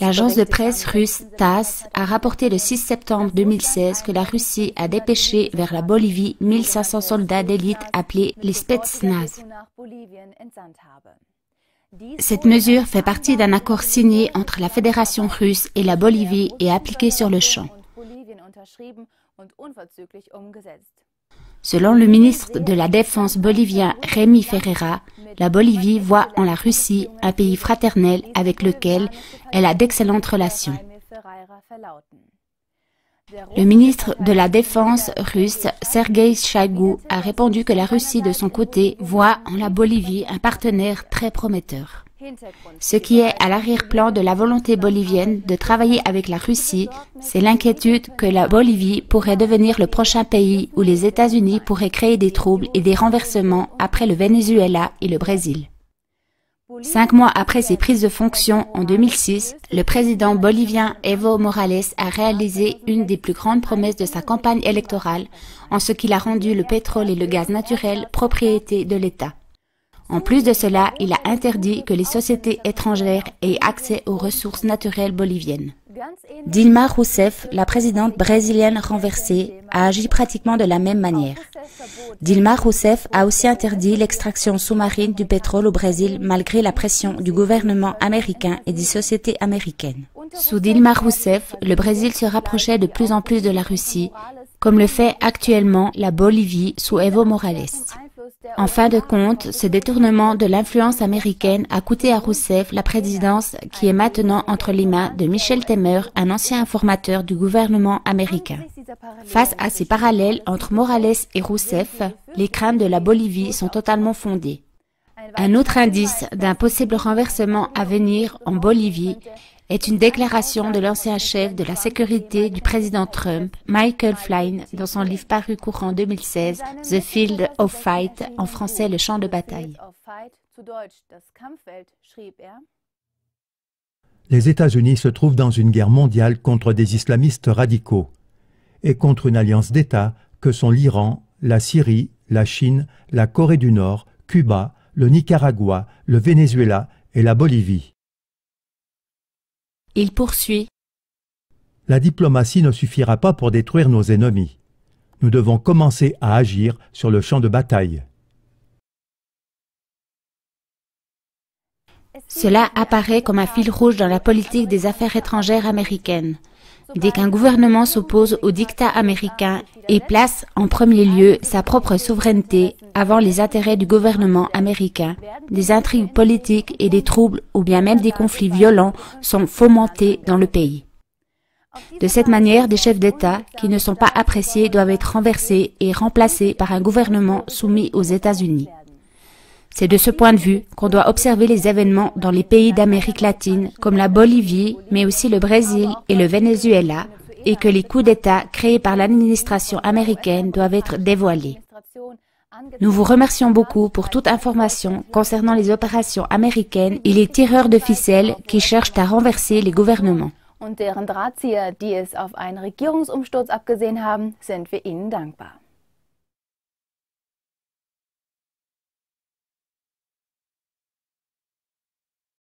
L'agence de presse russe TASS a rapporté le 6 septembre 2016 que la Russie a dépêché vers la Bolivie 1500 soldats d'élite appelés les Spetsnaz. Cette mesure fait partie d'un accord signé entre la Fédération russe et la Bolivie et appliqué sur le champ. Selon le ministre de la Défense bolivien Rémi Ferreira, la Bolivie voit en la Russie un pays fraternel avec lequel elle a d'excellentes relations. Le ministre de la Défense russe, Sergueï Shoïgu, a répondu que la Russie, de son côté, voit en la Bolivie un partenaire très prometteur. Ce qui est à l'arrière-plan de la volonté bolivienne de travailler avec la Russie, c'est l'inquiétude que la Bolivie pourrait devenir le prochain pays où les États-Unis pourraient créer des troubles et des renversements après le Venezuela et le Brésil. 5 mois après ses prises de fonction en 2006, le président bolivien Evo Morales a réalisé une des plus grandes promesses de sa campagne électorale en ce qu'il a rendu le pétrole et le gaz naturel propriété de l'État. En plus de cela, il a interdit que les sociétés étrangères aient accès aux ressources naturelles boliviennes. Dilma Rousseff, la présidente brésilienne renversée, a agi pratiquement de la même manière. Dilma Rousseff a aussi interdit l'extraction sous-marine du pétrole au Brésil malgré la pression du gouvernement américain et des sociétés américaines. Sous Dilma Rousseff, le Brésil se rapprochait de plus en plus de la Russie, comme le fait actuellement la Bolivie sous Evo Morales. En fin de compte, ce détournement de l'influence américaine a coûté à Rousseff la présidence qui est maintenant entre les mains de Michel Temer, un ancien informateur du gouvernement américain. Face à ces parallèles entre Morales et Rousseff, les craintes de la Bolivie sont totalement fondées. Un autre indice d'un possible renversement à venir en Bolivie est une déclaration de l'ancien chef de la sécurité du président Trump, Michael Flynn, dans son livre paru courant 2016, The Field of Fight, en français Le champ de bataille. Les États-Unis se trouvent dans une guerre mondiale contre des islamistes radicaux et contre une alliance d'États que sont l'Iran, la Syrie, la Chine, la Corée du Nord, Cuba, le Nicaragua, le Venezuela et la Bolivie. Il poursuit. La diplomatie ne suffira pas pour détruire nos ennemis. Nous devons commencer à agir sur le champ de bataille. Cela apparaît comme un fil rouge dans la politique des affaires étrangères américaines. Dès qu'un gouvernement s'oppose au diktat américain et place en premier lieu sa propre souveraineté avant les intérêts du gouvernement américain, des intrigues politiques et des troubles ou bien même des conflits violents sont fomentés dans le pays. De cette manière, des chefs d'État qui ne sont pas appréciés doivent être renversés et remplacés par un gouvernement soumis aux États-Unis. C'est de ce point de vue qu'on doit observer les événements dans les pays d'Amérique latine, comme la Bolivie, mais aussi le Brésil et le Venezuela, et que les coups d'État créés par l'administration américaine doivent être dévoilés. Nous vous remercions beaucoup pour toute information concernant les opérations américaines et les tireurs de ficelles qui cherchent à renverser les gouvernements. Und deren Drahtzieher, die es auf einen Regierungsumsturz abgesehen haben, sind wir Ihnen dankbar.